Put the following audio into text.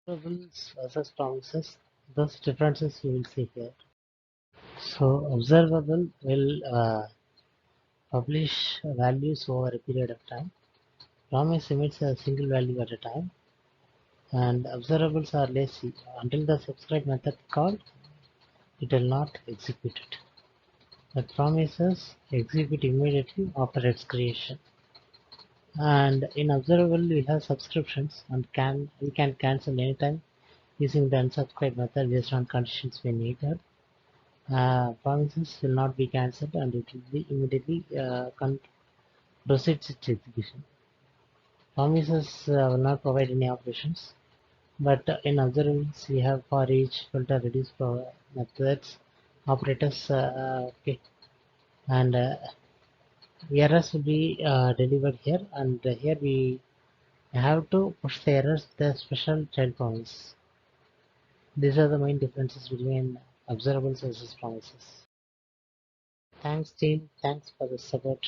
Observables versus promises, those differences you will see here. So observable will publish values over a period of time. Promise emits a single value at a time, and observables are lazy. Until the subscribe method called, it will not execute it. The promises execute immediately after its creation. And in observable we have subscriptions and we can cancel anytime using the unsubscribe method based on conditions we needed. Promises will not be cancelled and it will be immediately proceeds its execution. Promises will not provide any operations, but in observables we have for each filter reduce methods operators. Okay, and errors will be delivered here, and here we have to push the errors with a special child promise. These are the main differences between observables versus promises. Thanks team, thanks for the support.